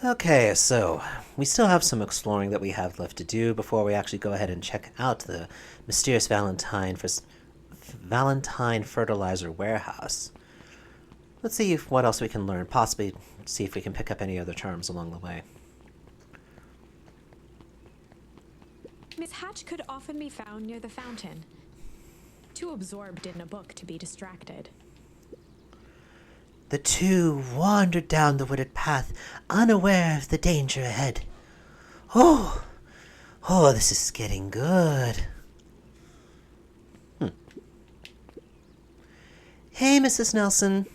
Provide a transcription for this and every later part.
Okay, so we still have some exploring that we have left to do before we actually go ahead and check out the mysterious Valentine fertilizer warehouse. Let's see what else we can learn. Possibly see if we can pick up any other terms along the way. Miss Hatch could often be found near the fountain, too absorbed in a book to be distracted. The two wandered down the wooded path, unaware of the danger ahead. Oh, this is getting good. Hey, Mrs. Nelson.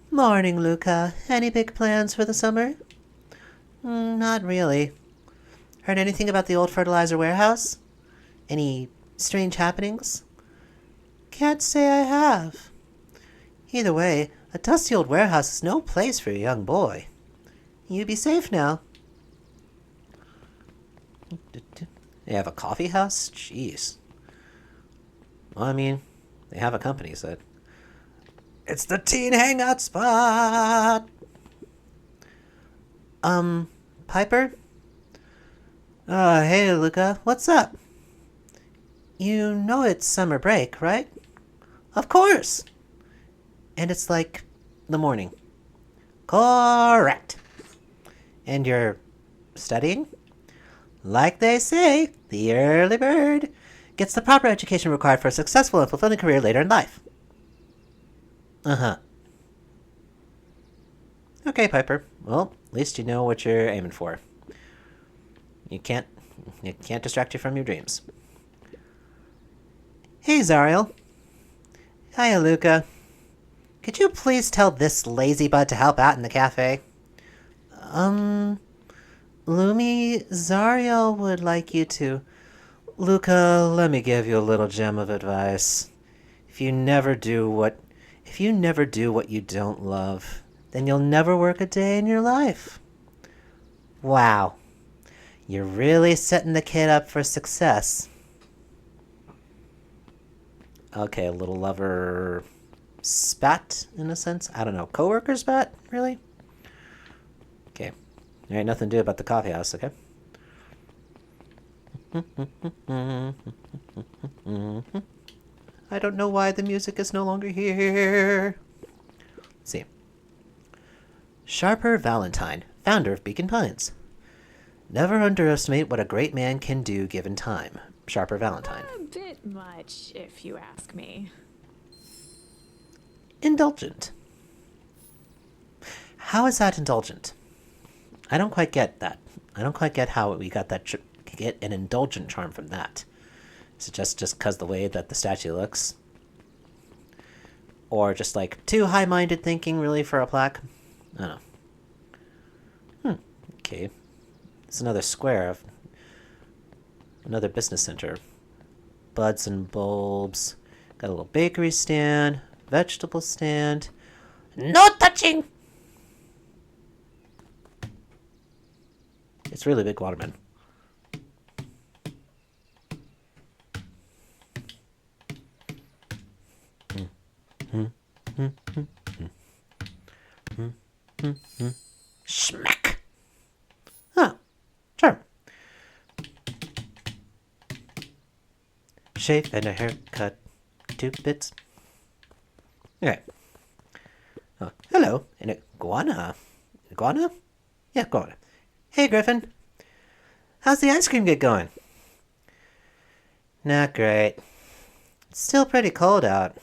Morning, Luca. Any big plans for the summer? Not really. Heard anything about the old fertilizer warehouse? Any strange happenings? Can't say I have. Either way, a dusty old warehouse is no place for a young boy. You be safe now. They have a coffee house? Jeez. Well, I mean, they have a company, so... It's the teen hangout spot! Piper? Hey, Luca, what's up? You know it's summer break, right? Of course! And it's like the morning. Correct! And you're studying? Like they say, the early bird gets the proper education required for a successful and fulfilling career later in life. Uh-huh. Okay, Piper. Well, at least you know what you're aiming for. It can't distract you from your dreams. Hey, Zariel. Hiya, Luca. Could you please tell this lazy bud to help out in the cafe? Lumi, Zariel would like you to... Luca, let me give you a little gem of advice. If you never do what you don't love, then you'll never work a day in your life. Wow. You're really setting the kid up for success. Okay, a little lover spat, in a sense. I don't know. Coworker spat? Really? Okay. There ain't nothing to do about the coffee house, okay? I don't know why the music is no longer here. Let's see. Sharper Valentine, founder of Beacon Pines. Never underestimate what a great man can do given time. Sharper Valentine. A bit much, if you ask me. Indulgent. How is that indulgent? I don't quite get that. I don't quite get how we got that get an indulgent charm from that. Is it just because the way that the statue looks? Or just like too high-minded thinking really for a plaque? I don't know. Okay. It's another square of another business center. Buds and bulbs. Got a little bakery stand, vegetable stand. No touching! It's really big waterman. Schmack! Huh. Sure. Shave and a haircut. 2 bits. Okay. Oh, hello. An iguana. Iguana? Yeah, iguana. Hey, Griffin. How's the ice cream get going? Not great. It's still pretty cold out.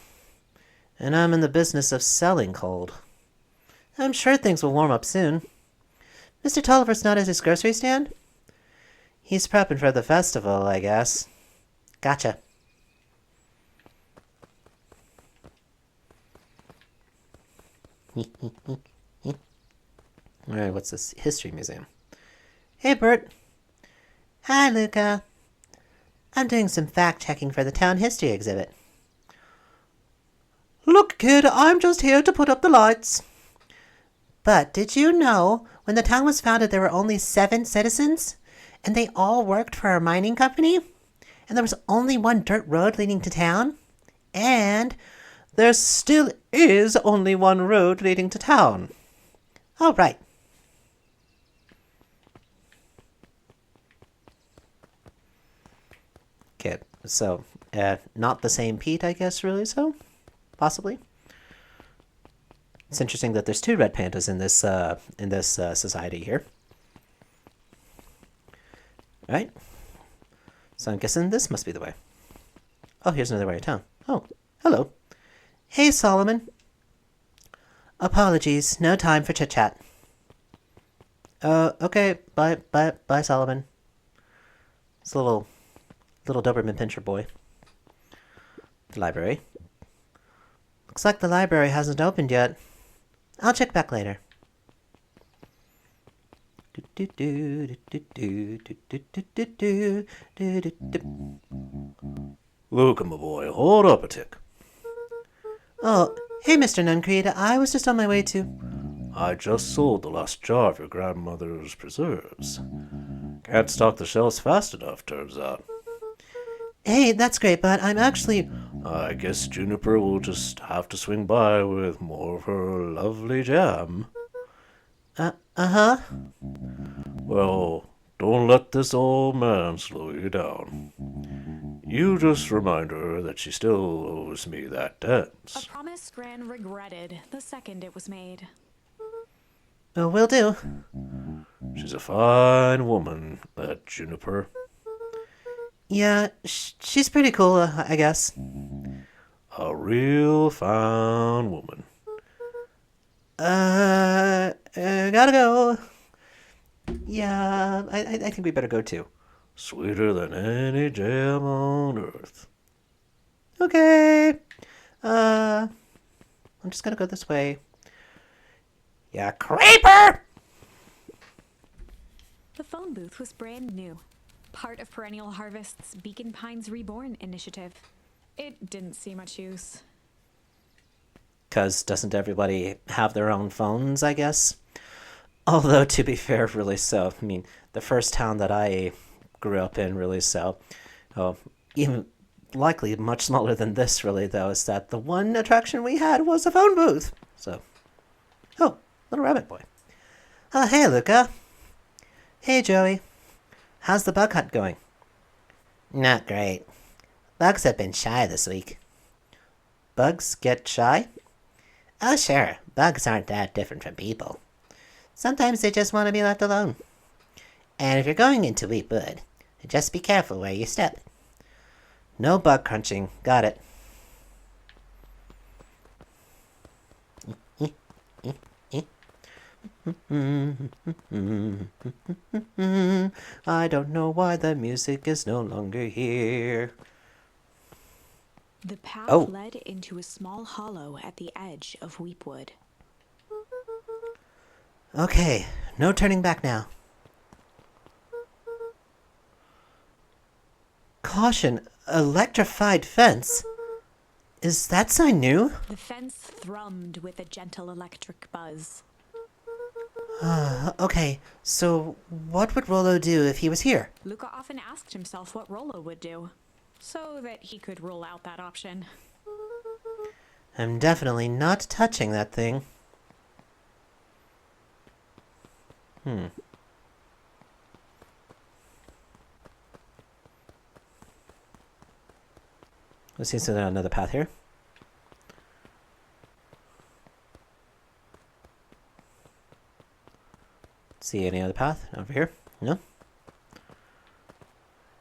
And I'm in the business of selling cold. I'm sure things will warm up soon. Mr. Tolliver's not at his grocery stand? He's prepping for the festival, I guess. Gotcha. Alright, what's this? History museum. Hey, Bert. Hi, Luca. I'm doing some fact-checking for the town history exhibit. Look, kid, I'm just here to put up the lights. But did you know when the town was founded there were only 7 citizens? And they all worked for a mining company? And there was only one dirt road leading to town? And there still is only one road leading to town. Oh, right. Okay, so, not the same Pete, I guess, really, so? Possibly. It's interesting that there's two red pandas in this society here. Right? So I'm guessing this must be the way. Oh, here's another way of town. Oh, hello. Hey, Solomon. Apologies, no time for chit-chat. Okay, bye, Solomon. It's a little Doberman Pinscher boy. The library. Looks like the library hasn't opened yet. I'll check back later. Luca, my boy, hold up a tick. Oh, hey, Mr. Nuncreed. I was just on my way to... I just sold the last jar of your grandmother's preserves. Can't stock the shelves fast enough, turns out. Hey, that's great, but I'm actually... I guess Juniper will just have to swing by with more of her lovely jam. Uh-huh. Well, don't let this old man slow you down. You just remind her that she still owes me that A dance. promise Gran regretted the second it was made. Will do. She's a fine woman, that Juniper. Yeah, she's pretty cool, I guess. A real fine woman. Gotta go. Yeah, I think we better go too. Sweeter than any jam on earth. Okay. I'm just gonna go this way. Yeah, creeper! The phone booth was brand new, part of Perennial Harvest's Beacon Pines Reborn initiative. It didn't see much use. Because doesn't everybody have their own phones, I guess? Although, to be fair, really so. I mean, the first town that I grew up in, really so. Oh, even likely much smaller than this, really, though, is that the one attraction we had was a phone booth. So, oh, little rabbit boy. Hey, Luca. Hey, Joey. How's the bug hunt going? Not great. Bugs have been shy this week. Bugs get shy? Oh, sure. Bugs aren't that different from people. Sometimes they just want to be left alone. And if you're going into Weepwood, just be careful where you step. No bug crunching. Got it. I don't know why the music is no longer here. The path Oh. led into a small hollow at the edge of Weepwood. Okay, no turning back now. Caution, electrified fence. Is that sign new? The fence thrummed with a gentle electric buzz. Okay, so what would Rolo do if he was here? Luca often asked himself what Rolo would do, so that he could rule out that option. I'm definitely not touching that thing. Let's see if there's another path here. See any other path over here? No?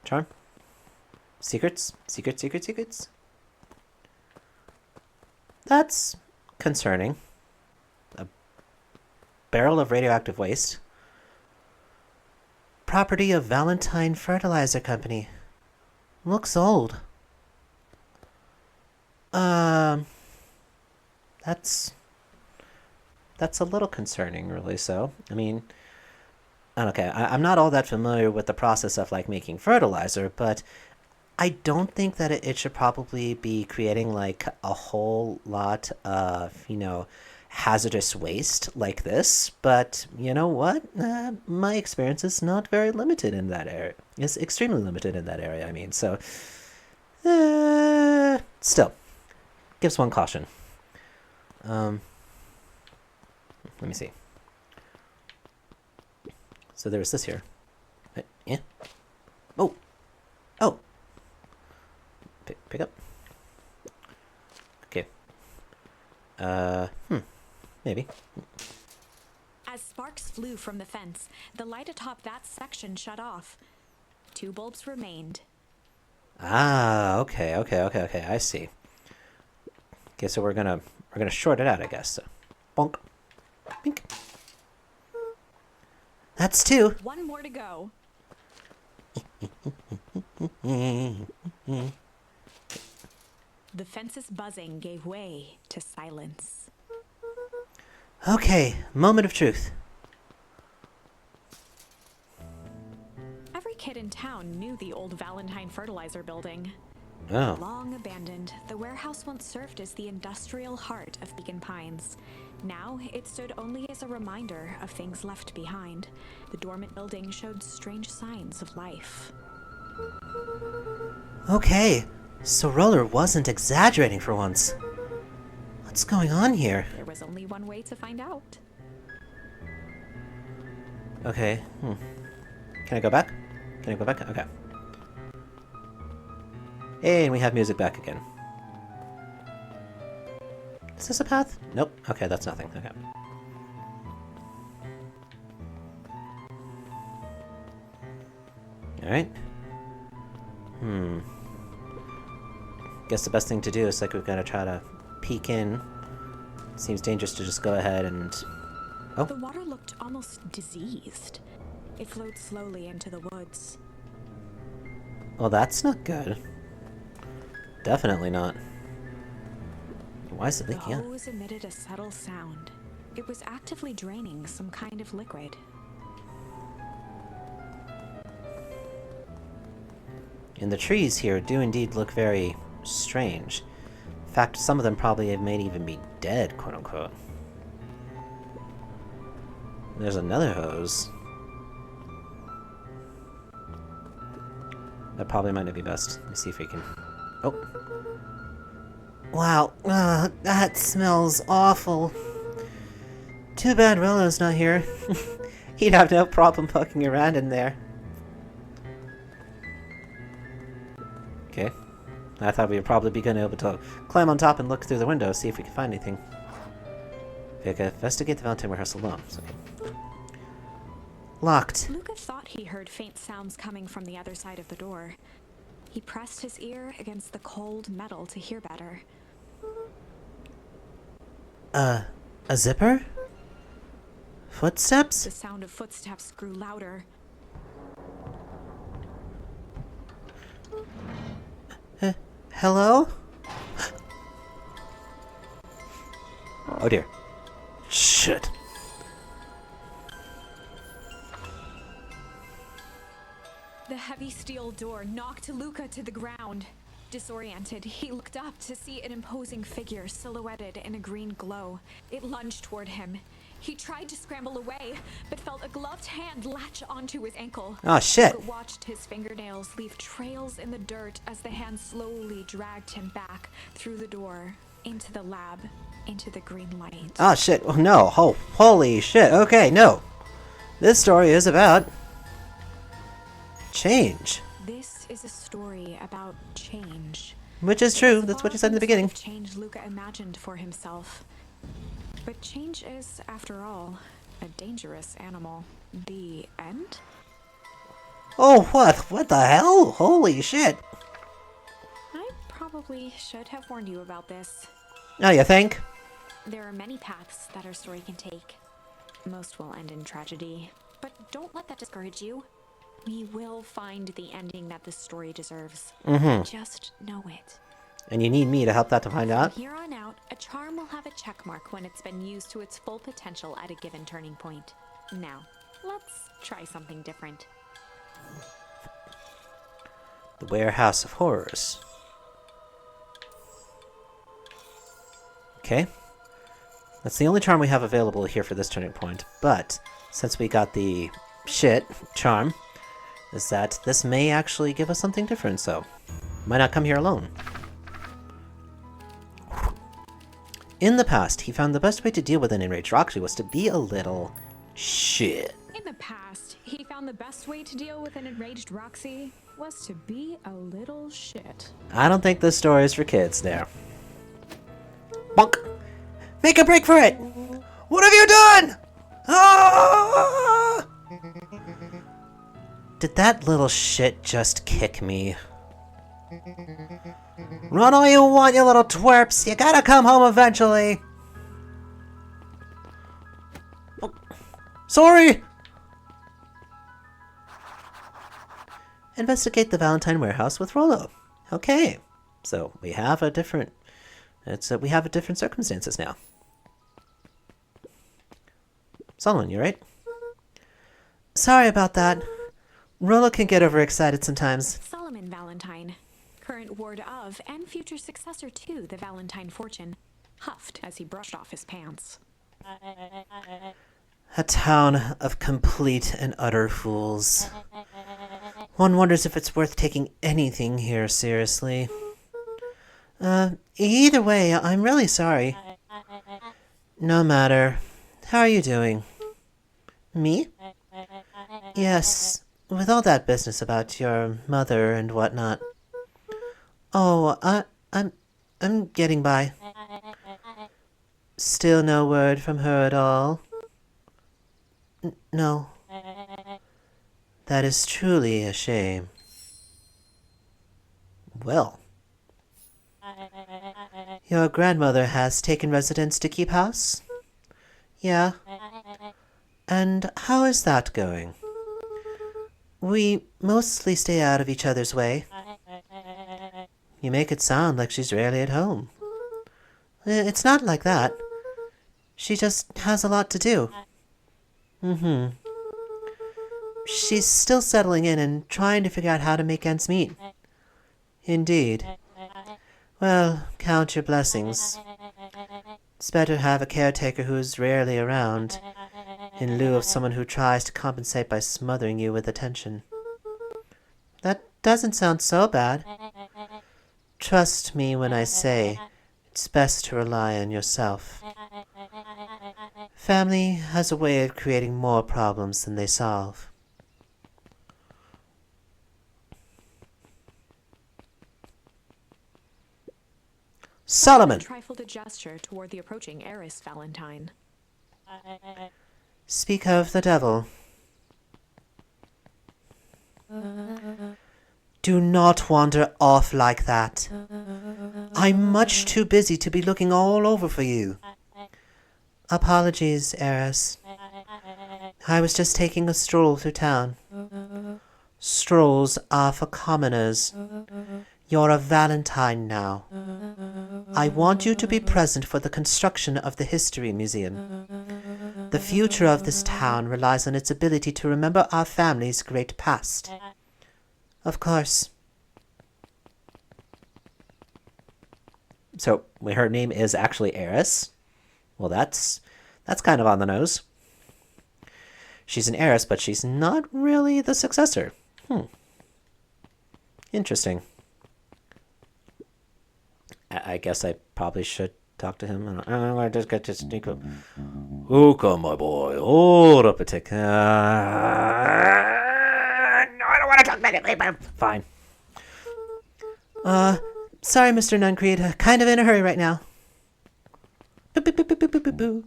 Charm? Secrets? Secrets? That's concerning. A barrel of radioactive waste. Property of Valentine Fertilizer Company. Looks old. That's a little concerning, really. So, I mean, okay, I'm not all that familiar with the process of like making fertilizer, but I don't think that it should probably be creating like a whole lot of, hazardous waste like this. But you know what? My experience is not very limited in that area. It's extremely limited in that area, I mean, so still gives one caution. Let me see. So there's this here. Yeah. Oh. Pick up. Okay. Maybe. As sparks flew from the fence, the light atop that section shut off. 2 bulbs remained. Ah, okay, I see. Okay, so we're gonna short it out, I guess. So, bonk, bink. That's 2. 1 more to go. The fence's buzzing gave way to silence. Okay, moment of truth. Every kid in town knew the old Valentine fertilizer building. Oh, Long abandoned, the warehouse once served as the industrial heart of Beacon Pines. Now, it stood only as a reminder of things left behind. The dormant building showed strange signs of life. okay. So Roller wasn't exaggerating for once. What's going on here? There was only one way to find out. Okay. Can I go back? Can I go back? Okay. Hey, and we have music back again. Is this a path? Nope. Okay, that's nothing. Okay. Alright. Guess the best thing to do is, like, we've got to try to peek in. Seems dangerous to just go ahead and... Oh. The water looked almost diseased. It flowed slowly into the woods. Well, that's not good. Definitely not. Why is it The leaking out? hose emitted a subtle sound. It was actively draining some kind of liquid. And the trees here do indeed look very strange. In fact, some of them probably may even be dead, quote-unquote. There's another hose. That probably might not be best. Let me see if we can... Oh. Wow, that smells awful. Too bad Rolo's not here. He'd have no problem poking around in there. Okay. I thought we would probably be able to climb on top and look through the window, see if we can find anything. Okay, investigate the Valentine warehouse alone. Okay. Locked. Luca thought he heard faint sounds coming from the other side of the door. He pressed his ear against the cold metal to hear better. A zipper? Footsteps? The sound of footsteps grew louder. Hello? Oh dear. Shit. The heavy steel door knocked Luca to the ground. Disoriented, he looked up to see an imposing figure silhouetted in a green glow. It lunged toward him. He tried to scramble away, but felt a gloved hand latch onto his ankle. Oh shit. Luca watched his fingernails leave trails in the dirt as the hand slowly dragged him back through the door, into the lab, into the green light. Oh shit. Oh no. Oh, holy shit. Okay, no. This story is about... change. This is a story about change. Which is true. That's what you said in the beginning. Change Luca imagined for himself. But change is, after all, a dangerous animal. The end? Oh, what? What the hell? Holy shit. I probably should have warned you about this. Oh, you think? There are many paths that our story can take. Most will end in tragedy. But don't let that discourage you. We will find the ending that this story deserves. Just know it. And you need me to help that to find out? From here on out, a charm will have a check mark when it's been used to its full potential at a given turning point. Now, let's try something different. The Warehouse of Horrors. Okay. That's the only charm we have available here for this turning point, but since we got the shit charm, is that this may actually give us something different, so might not come here alone. In the past, he found the best way to deal with an enraged Roxy was to be a little shit. In the past, he found found the best way to deal with an enraged Roxy was to be a little shit. I don't think this story is for kids there. Bonk! Make a break for it! What have you done? Ah! Did that little shit just kick me? Run all you want, you little twerps! You gotta come home eventually! Oh, sorry! Investigate the Valentine warehouse with Rolo. Okay, so we have a different... we have a different circumstances now. Solomon, you right? Sorry about that. Rolo can get overexcited sometimes. Solomon Valentine, current ward of and future successor to the Valentine fortune, huffed as he brushed off his pants. A town of complete and utter fools. One wonders if it's worth taking anything here seriously. Either way, I'm really sorry. No matter. How are you doing? Me? Yes, with all that business about your mother and whatnot. Oh, I'm getting by. Still no word from her at all? No. That is truly a shame. Well. Your grandmother has taken residence to keep house? Yeah. And how is that going? We mostly stay out of each other's way. You make it sound like she's rarely at home. It's not like that. She just has a lot to do. Mm-hmm. She's still settling in and trying to figure out how to make ends meet. Indeed. Well, count your blessings. It's better to have a caretaker who's rarely around, in lieu of someone who tries to compensate by smothering you with attention. That doesn't sound so bad. Trust me when I say it's best to rely on yourself. Family has a way of creating more problems than they solve. Solomon! Trifled a gesture toward the approaching heiress Valentine. Speak of the devil. Do not wander off like that. I'm much too busy to be looking all over for you. Apologies, heiress. I was just taking a stroll through town. Strolls are for commoners. You're a Valentine now. I want you to be present for the construction of the History Museum. The future of this town relies on its ability to remember our family's great past. Of course. So, her name is actually Heiress? Well, that's kind of on the nose. She's an heiress, but she's not really the successor. Interesting. I guess I probably should talk to him. I just got to sneak up. Oh, come, my boy. Hold up a tick. No, I don't want to talk about it. Fine. Sorry, Mr. Nuncreed. Kind of in a hurry right now. Boo, boo, boo, boo, boo, boo, boo.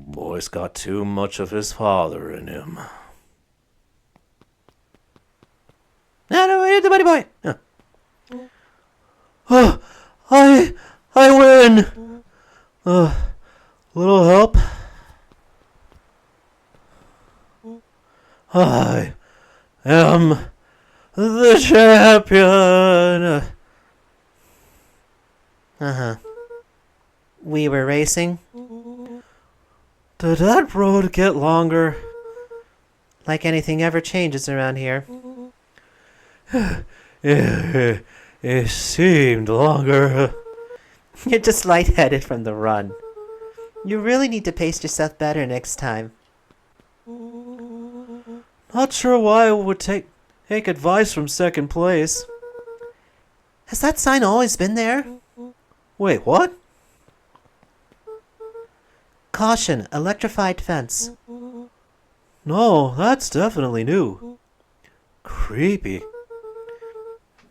Boy's got too much of his father in him. No, wait, the buddy boy. Oh, I win. Little help. I am the champion. We were racing. Did that road get longer? Like anything ever changes around here. It seemed longer. You're just lightheaded from the run. You really need to pace yourself better next time. Not sure why I would take advice from second place. Has that sign always been there? Wait, what? Caution, electrified fence. No, that's definitely new. Creepy.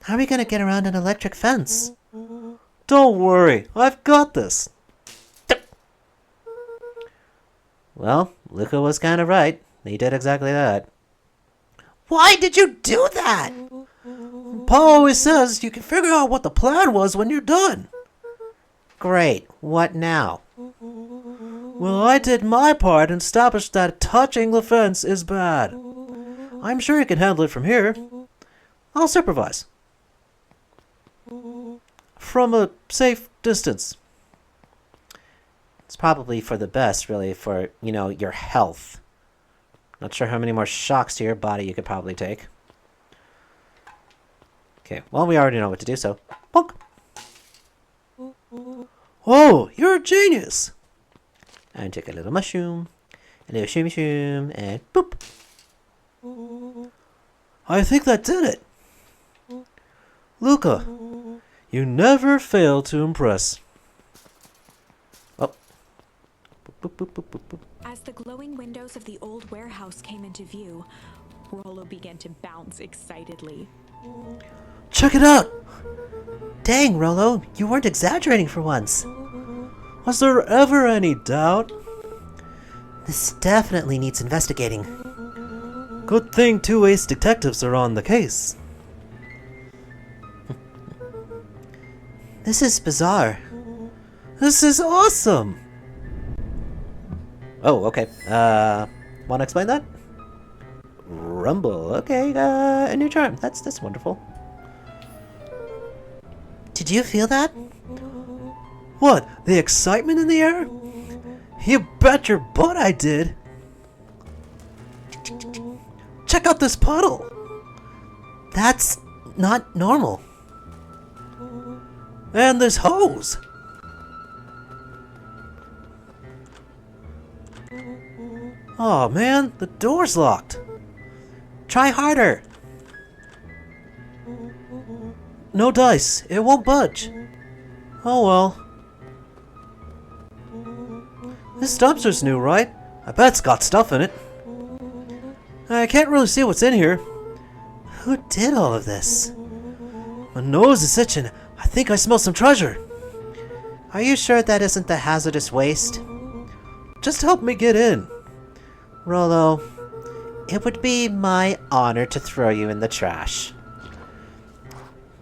How are we gonna get around an electric fence? Don't worry, I've got this. Well, Luca was kind of right. He did exactly that. Why did you do that? Pa always says you can figure out what the plan was when you're done. Great. What now? Well, I did my part and established that touching the fence is bad. I'm sure you can handle it from here. I'll supervise. From a safe distance. It's probably for the best, really, for, your health. Not sure how many more shocks to your body you could probably take. Okay, well, we already know what to do, so... Bonk! Oh, you're a genius! And take a little mushroom, a little shoomy shoom, and boop! I think that did it. Luca, you never fail to impress. Oh. Boop, boop, boop, boop, boop. As the glowing windows of the old warehouse came into view, Rolo began to bounce excitedly. Check it out! Dang, Rolo, you weren't exaggerating for once. Was there ever any doubt? This definitely needs investigating. Good thing 2 ace detectives are on the case. This is bizarre. This is awesome! Oh, okay. Wanna explain that? Rumble. Okay, a new charm. That's wonderful. Did you feel that? What? The excitement in the air? You bet your butt I did! Check out this puddle! That's not normal. And this hose! Oh man, the door's locked. Try harder. No dice, it won't budge. Oh well. This dumpster's new, right? I bet it's got stuff in it. I can't really see what's in here. Who did all of this? My nose is itching. I think I smell some treasure. Are you sure that isn't the hazardous waste? Just help me get in. Rolo, it would be my honor to throw you in the trash.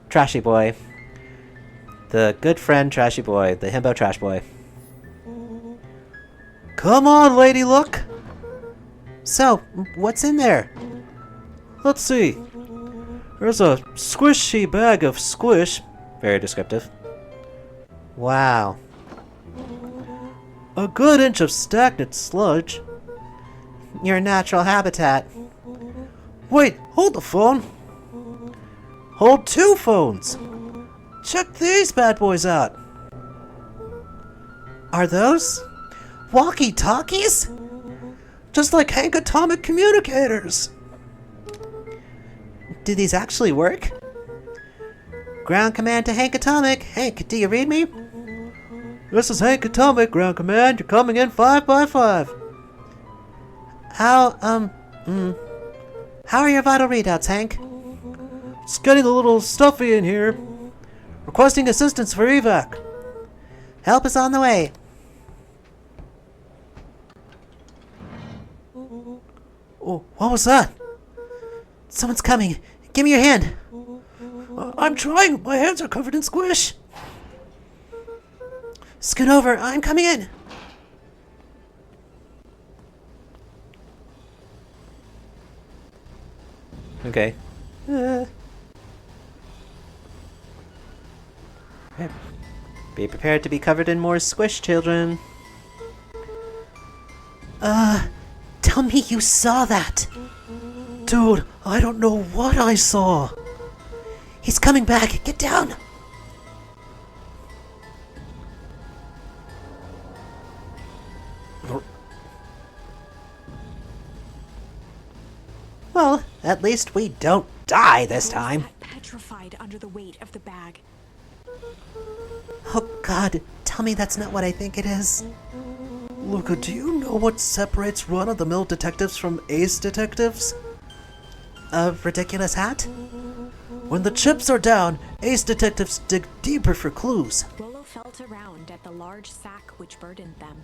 Trashy boy. The good friend Trashy boy. The himbo trash boy. Come on, lady luck. So, what's in there? Let's see. There's a squishy bag of squish. Very descriptive. Wow. A good inch of stagnant sludge. Your natural habitat. Wait, hold the phone. Hold 2 phones. Check these bad boys out. Are those walkie-talkies? Just like Hank Atomic communicators. Do these actually work? Ground command to Hank Atomic. Hank, do you read me? This is Hank Atomic, ground command. You're coming in 5 by 5. How are your vital readouts, Hank? It's getting a little stuffy in here. Requesting assistance for evac. Help is on the way. Oh, what was that? Someone's coming. Give me your hand. I'm trying. My hands are covered in squish. Scoot over. I'm coming in. Okay. Be prepared to be covered in more squish, children. Tell me you saw that. Dude, I don't know what I saw. He's coming back. Get down. Well, at least we don't die this time. Petrified under the weight of the bag. Oh God, tell me that's not what I think it is. Luca, do you know what separates run-of-the-mill detectives from ace detectives? A ridiculous hat? When the chips are down, ace detectives dig deeper for clues. Rolo felt around at the large sack which burdened them.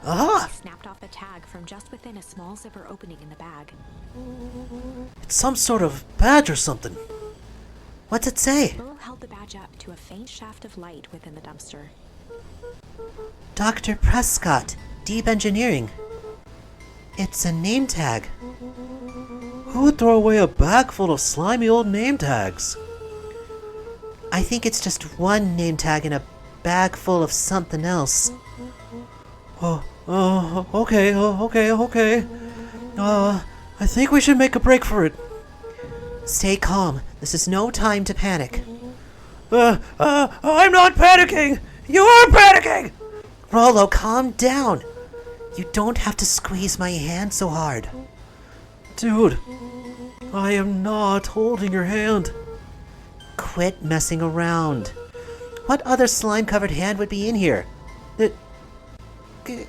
Aha! He snapped off a tag from just within a small zipper opening in the bag. It's some sort of badge or something. What's it say? Rolo held the badge up to a faint shaft of light within the dumpster. Dr. Prescott, Deep Engineering. It's a name tag. Who would throw away a bag full of slimy old name tags? I think it's just one name tag in a bag full of something else. Okay. I think we should make a break for it. Stay calm. This is no time to panic. I'm not panicking! You're panicking! Rolo, calm down. You don't have to squeeze my hand so hard. Dude, I am not holding your hand. Quit messing around. What other slime-covered hand would be in here? It... G-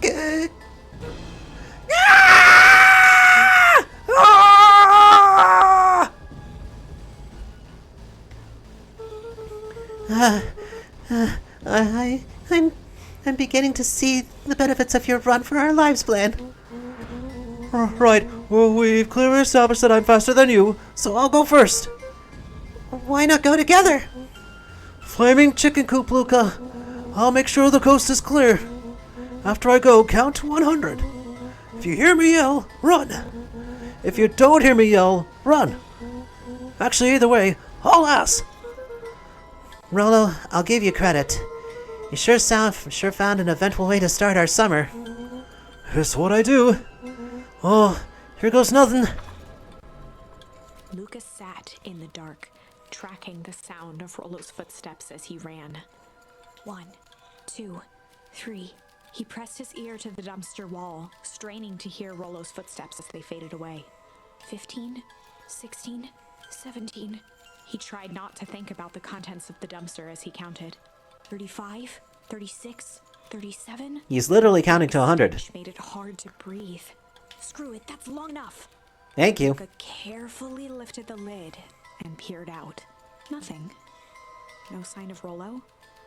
g- Ah! I'm beginning to see the benefits of your run for our lives plan. Right, well, we've clearly established that I'm faster than you, so I'll go first. Why not go together? Flaming chicken coop, Luca. I'll make sure the coast is clear. After I go, count to 100. If you hear me yell, run. If you don't hear me yell, run. Actually, either way, haul ass. Rolo, I'll give you credit. You sure found an eventful way to start our summer. It's what I do. Oh, here goes nothing. Lucas sat in the dark, tracking the sound of Rolo's footsteps as he ran. 1, 2, 3. He pressed his ear to the dumpster wall, straining to hear Rolo's footsteps as they faded away. 15, 16, 17. He tried not to think about the contents of the dumpster as he counted. 35, 36, 37. He's literally counting to 100. Which made it hard to breathe. Screw it, that's long enough. Thank you. Luca carefully lifted the lid and peered out. Nothing. No sign of Rolo.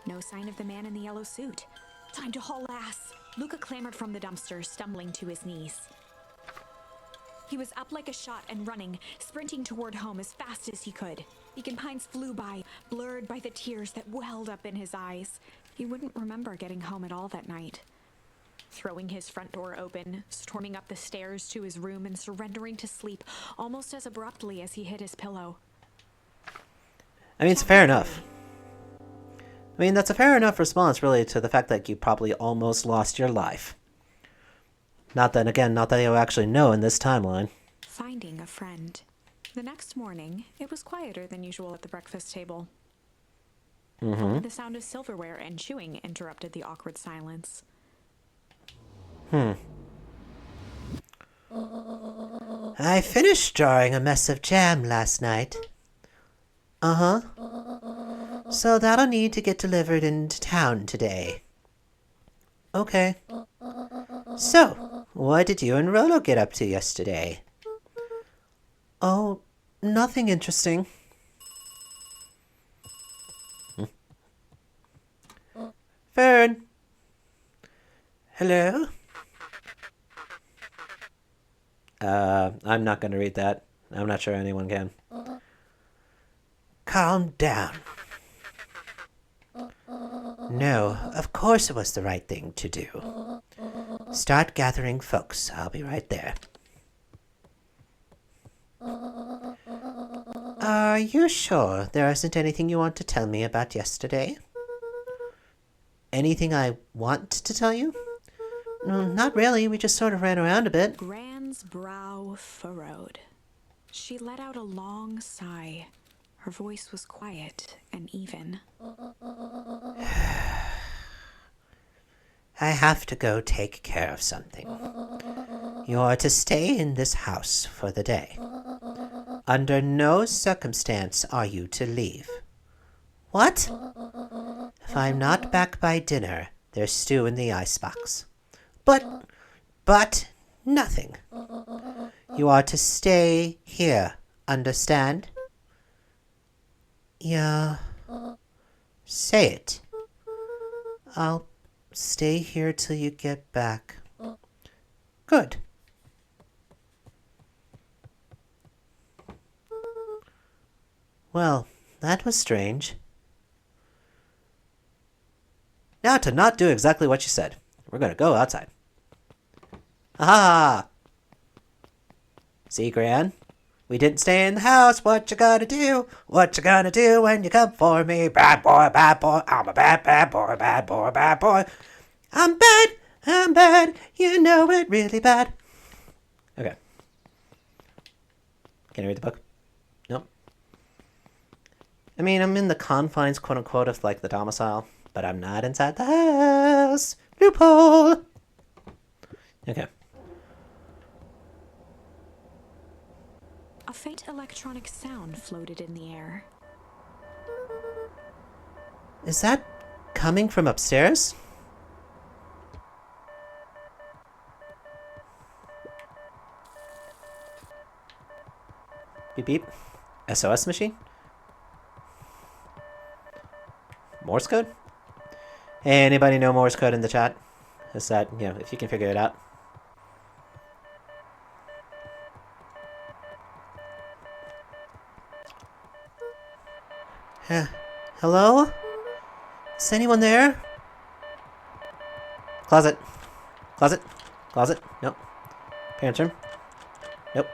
No sign of the man in the yellow suit. Time to haul ass. Luca clambered from the dumpster, stumbling to his knees. He was up like a shot and running, sprinting toward home as fast as he could. Beacon Pines flew by, blurred by the tears that welled up in his eyes. He wouldn't remember getting home at all that night. Throwing his front door open, storming up the stairs to his room and surrendering to sleep almost as abruptly as he hit his pillow. I mean, it's fair enough. I mean, that's a fair enough response, really, to the fact that you probably almost lost your life. Not that you'll actually know in this timeline. Finding a friend. The next morning, it was quieter than usual at the breakfast table. Only the sound of silverware and chewing interrupted the awkward silence. I finished drawing a mess of jam last night. So that'll need to get delivered into town today. Okay. So, what did you and Rolo get up to yesterday? Oh, nothing interesting. Fern. Hello? I'm not going to read that. I'm not sure anyone can. Calm down. No, of course it was the right thing to do. Start gathering folks. I'll be right there. Are you sure there isn't anything you want to tell me about yesterday? Anything I want to tell you? No, not really. We just sort of ran around a bit. Gran's brow furrowed. She let out a long sigh. Her voice was quiet and even. I have to go take care of something. You're to stay in this house for the day. Under no circumstance are you to leave. What? If I'm not back by dinner, There's stew in the icebox. But nothing. You are to stay here, understand? Yeah. Say it. I'll stay here till you get back. Good. Well, that was strange. Now to not do exactly what you said. We're gonna go outside. Ah! See, Gran? We didn't stay in the house. What you gonna do? What you gonna do when you come for me? Bad boy, bad boy. I'm a bad, bad boy, bad boy, bad boy. I'm bad. You know it really bad. Okay. Can I read the book? Nope. I mean, I'm in the confines, quote unquote, of like the domicile, but I'm not inside the house. Loophole. Okay. A faint electronic sound floated in the air. Is that coming from upstairs? Beep beep. SOS machine? Morse code? Hey, anybody know Morse code in the chat? Is that, if you can figure it out. Hello? Is anyone there? Closet. Nope. Parents' room. Nope.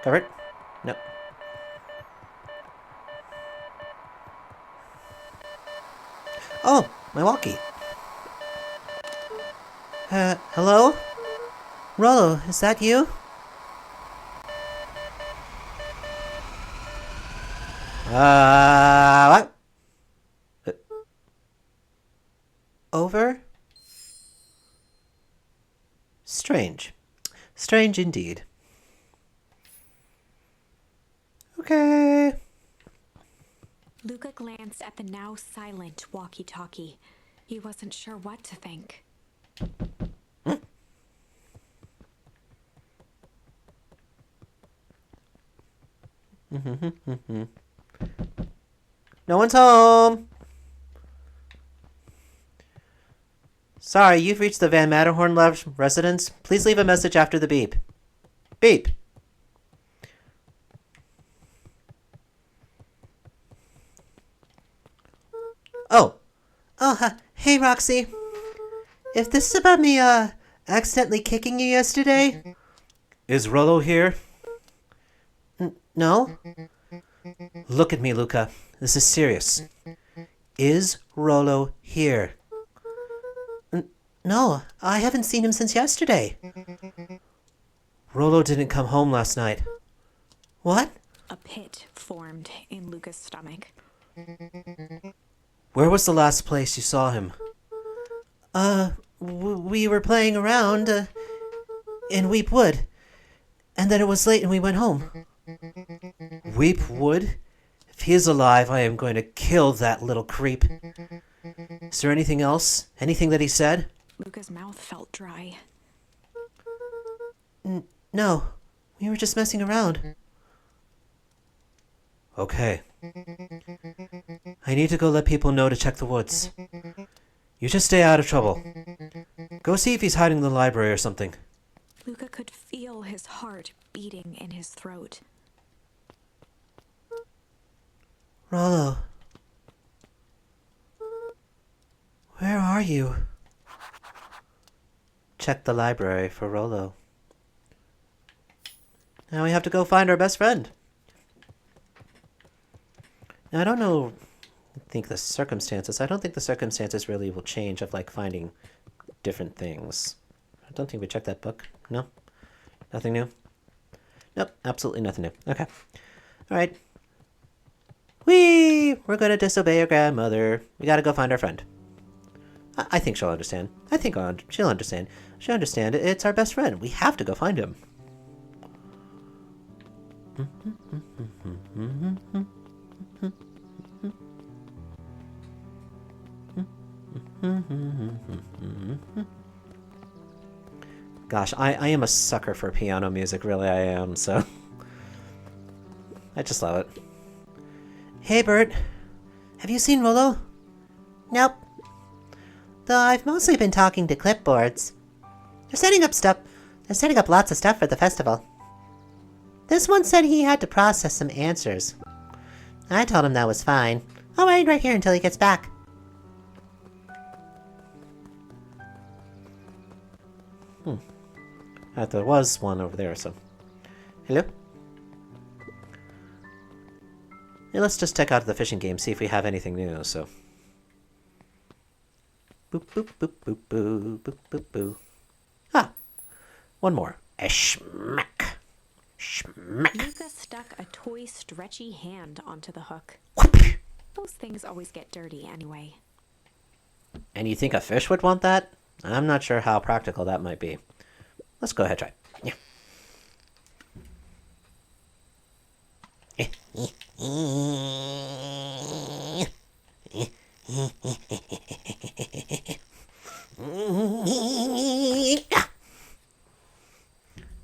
Cupboard. Nope. Oh, my walkie. Hello? Rolo, is that you? What? Over? Strange. Strange indeed. Okay. Luca glanced at the now silent walkie-talkie. He wasn't sure what to think. No one's home. Sorry, you've reached the Van Matterhorn residence. Please leave a message after the beep. Beep. Oh. Hey, Roxy. If this is about me, accidentally kicking you yesterday... Is Rolo here? No? Look at me, Luca. This is serious. Is Rolo here? No, I haven't seen him since yesterday. Rolo didn't come home last night. What? A pit formed in Luca's stomach. Where was the last place you saw him? We were playing around, in Weep Wood. And then it was late and we went home. Weep Wood? If he is alive, I am going to kill that little creep. Is there anything else? Anything that he said? Luca's mouth felt dry. No, we were just messing around. Okay. I need to go let people know to check the woods. You just stay out of trouble. Go see if he's hiding in the library or something. Luca could feel his heart beating in his throat. Rolo. Where are you? Check the library for Rolo. Now we have to go find our best friend. Now I don't think the circumstances really will change of like finding different things. I don't think we checked that book. No? Nothing new? Nope, absolutely nothing new. Okay. Alright. We're gonna disobey your grandmother. We gotta go find our friend. I think she'll understand. She'll understand. She'll understand. It's our best friend. We have to go find him. Gosh, I am a sucker for piano music, really I am, so... I just love it. Hey, Bert. Have you seen Rolo? Nope. Though I've mostly been talking to clipboards. They're setting up stuff. They're setting up lots of stuff for the festival. This one said he had to process some answers. I told him that was fine. I'll wait right here until he gets back. There was one over there, so... Hello? Yeah, let's just check out the fishing game, see if we have anything new, so... Boop, boop, boop, boop, boop, boop, boop, boop. Ah! One more. A schmack. Schmack. Luca stuck a toy stretchy hand onto the hook. Whoop. Those things always get dirty anyway. And you think a fish would want that? I'm not sure how practical that might be. Let's go ahead and try.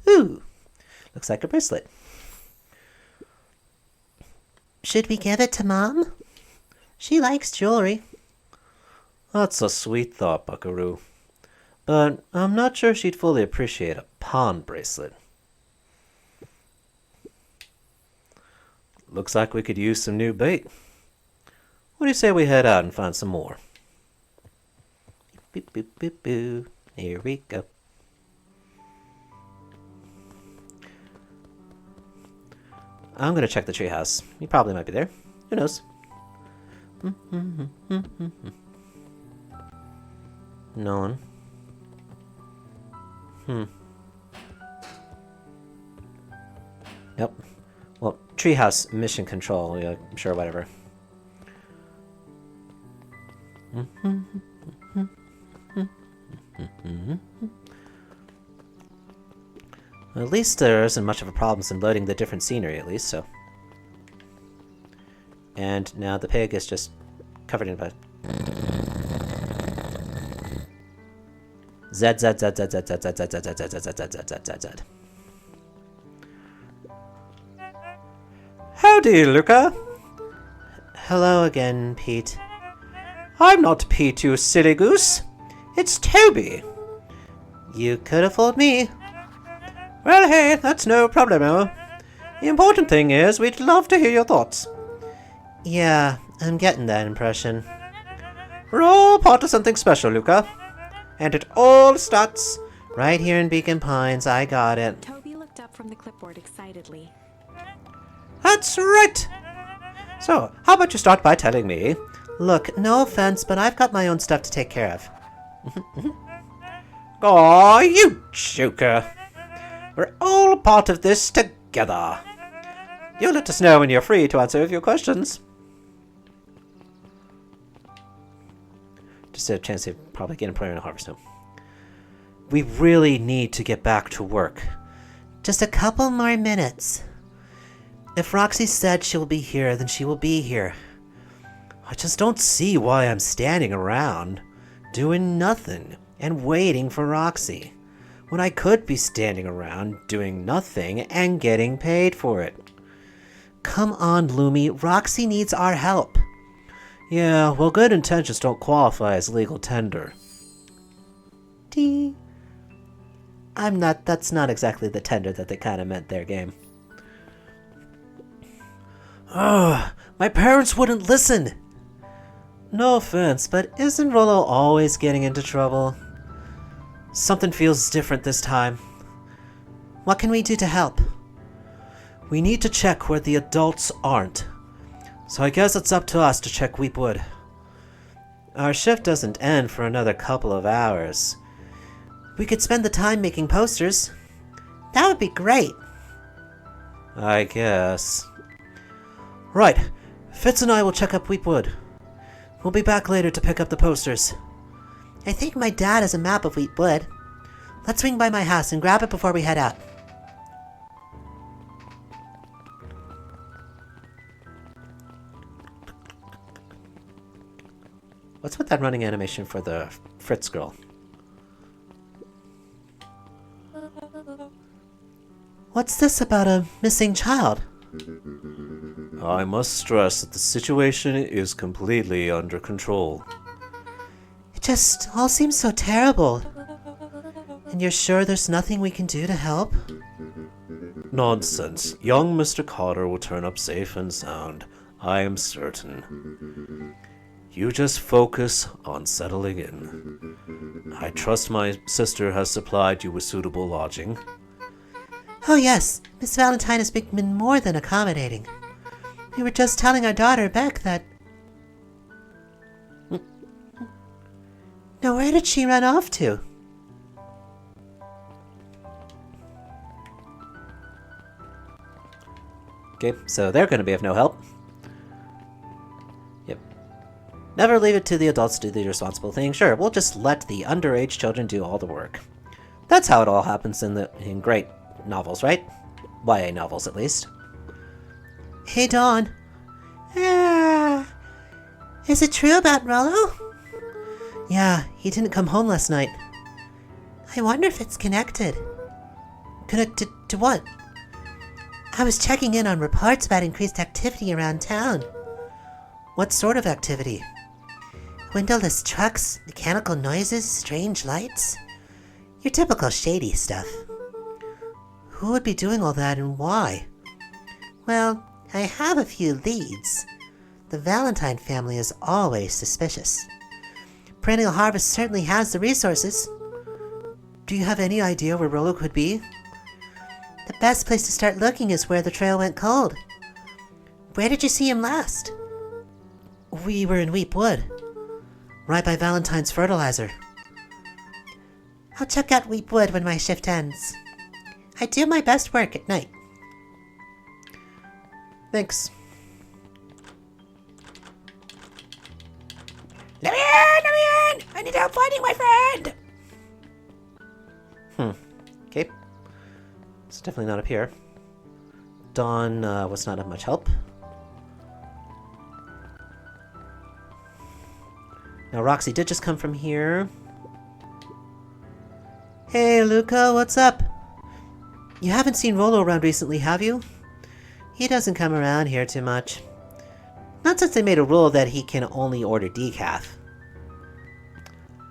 Ooh, looks like a bracelet. Should we give it to Mom? She likes jewelry. That's a sweet thought, Buckaroo. But I'm not sure she'd fully appreciate a pawn bracelet. Looks like we could use some new bait. What do you say we head out and find some more? Boop, boop, boop, boop. Here we go. I'm gonna check the treehouse. He probably might be there. Who knows? No one. Yep. Well, treehouse mission control. Yeah, sure, whatever. Well, at least there isn't much of a problem in loading the different scenery, at least, so. And now the pig is just covered in a... Z, Z, Z, Z, Z, Z, Z, Z, Z, Z, Z, Z, Z, Z, Z, Z, Z. Howdy, Luca. Hello again, Pete. I'm not Pete, you silly goose. It's Toby. You could have fooled me. Well, hey, that's no problemo. The important thing is we'd love to hear your thoughts. Yeah, I'm getting that impression. We're all part of something special, Luca. And it all starts right here in Beacon Pines. I got it. Toby looked up from the clipboard excitedly. That's right! So, how about you start by telling me? Look, no offense, but I've got my own stuff to take care of. Aw, you joker! We're all part of this together. You let us know when you're free to answer a few questions. Just a chance to probably get a player in a harvest home. We really need to get back to work. Just a couple more minutes. If Roxy said she'll be here, then she will be here. I just don't see why I'm standing around, doing nothing, and waiting for Roxy, when I could be standing around, doing nothing, and getting paid for it. Come on, Lumi, Roxy needs our help. Yeah, well, good intentions don't qualify as legal tender. That's not exactly the tender that they kind of meant there, game. Ugh, my parents wouldn't listen. No offense, but isn't Rolo always getting into trouble? Something feels different this time. What can we do to help? We need to check where the adults aren't. So I guess it's up to us to check Weepwood. Our shift doesn't end for another couple of hours. We could spend the time making posters. That would be great. I guess. Right. Fitz and I will check up Weepwood. We'll be back later to pick up the posters. I think my dad has a map of Weepwood. Let's swing by my house and grab it before we head out. What's with that running animation for the Fritz girl? What's this about a missing child? I must stress that the situation is completely under control. It just all seems so terrible. And you're sure there's nothing we can do to help? Nonsense. Young Mr. Cotter will turn up safe and sound. I am certain. You just focus on settling in. I trust my sister has supplied you with suitable lodging. Oh yes, Miss Valentine has been more than accommodating. We were just telling our daughter, Beck, that... Now where did she run off to? Okay, so they're going to be of no help. Yep. Never leave it to the adults to do the responsible thing. Sure, we'll just let the underage children do all the work. That's how it all happens in great novels, right? YA novels, at least. Hey, Dawn. Is it true about Rolo? Yeah, he didn't come home last night. I wonder if it's connected. Connected to what? I was checking in on reports about increased activity around town. What sort of activity? Windowless trucks, mechanical noises, strange lights? Your typical shady stuff. Who would be doing all that and why? Well, I have a few leads. The Valentine family is always suspicious. Perennial Harvest certainly has the resources. Do you have any idea where Rolo could be? The best place to start looking is where the trail went cold. Where did you see him last? We were in Weep Wood. Right by Valentine's fertilizer. I'll check out Weep Wood when my shift ends. I do my best work at night. Thanks. Let me in! I need help finding my friend! Okay. It's definitely not up here. Dawn was not of much help. Now, Roxy did just come from here. Hey, Luca, what's up? You haven't seen Rolo around recently, have you? He doesn't come around here too much. Not since they made a rule that he can only order decaf.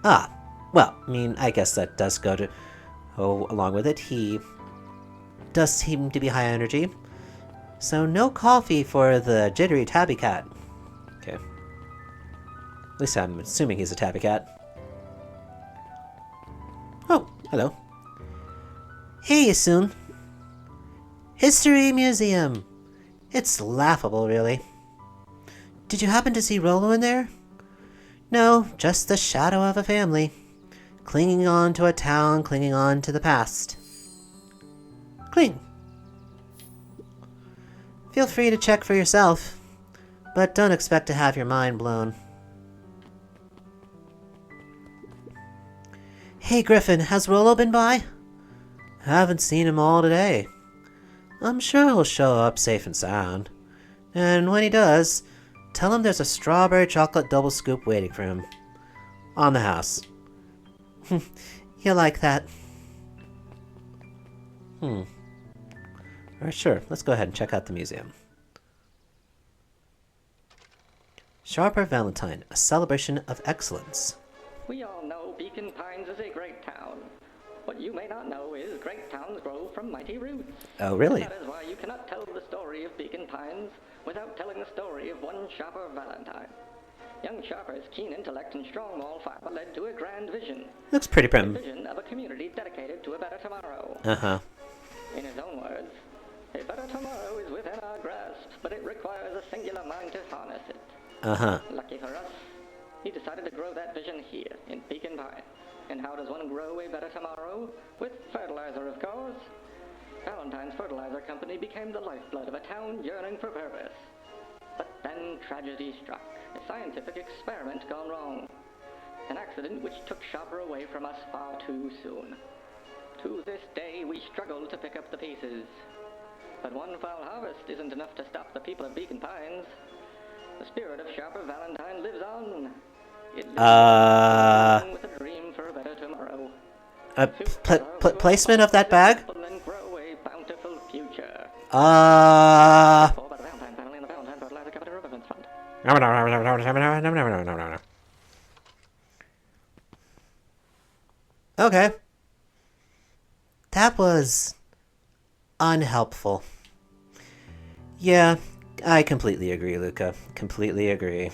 Ah, well, I mean, I guess that does go along with it. He does seem to be high energy. So no coffee for the jittery tabby cat. Okay. At least I'm assuming he's a tabby cat. Oh, hello. Hey, Yasun. History Museum. It's laughable, really. Did you happen to see Rolo in there? No, just the shadow of a family. Clinging on to a town, clinging on to the past. Cling. Feel free to check for yourself, but don't expect to have your mind blown. Hey Griffin, has Rolo been by? Haven't seen him all today. I'm sure he'll show up safe and sound. And when he does, tell him there's a strawberry chocolate double scoop waiting for him. On the house. You'll like that. Alright, sure. Let's go ahead and check out the museum. Sharper Valentine, a celebration of excellence. We all know Beacon Pines is a great town. What you may not know is great towns grow from mighty roots. Oh, really? That is why you cannot tell the story of Beacon Pines without telling the story of one Sharper Valentine. Young Sharper's keen intellect and strong moral fiber led to a grand vision. Looks pretty A prim. vision of a community dedicated to a better tomorrow. Uh-huh. In his own words, a better tomorrow is within our grasp, but it requires a singular mind to harness it. Uh-huh. Lucky for us, he decided to grow that vision here, in Beacon Pines. And how does one grow a better tomorrow? With fertilizer, of course. Valentine's Fertilizer Company became the lifeblood of a town yearning for purpose. But then tragedy struck, a scientific experiment gone wrong. An accident which took Sharper away from us far too soon. To this day, we struggle to pick up the pieces. But one foul harvest isn't enough to stop the people of Beacon Pines. The spirit of Sharper Valentine lives on. It Uh, with a dream for a better tomorrow. Placement of that bag? And grow a bountiful future. Uh, For by the Valentine family and the Valentine Fertilizer Company Remembrance Fund. okay. That was unhelpful. Yeah, I completely agree, Luca. Completely agree.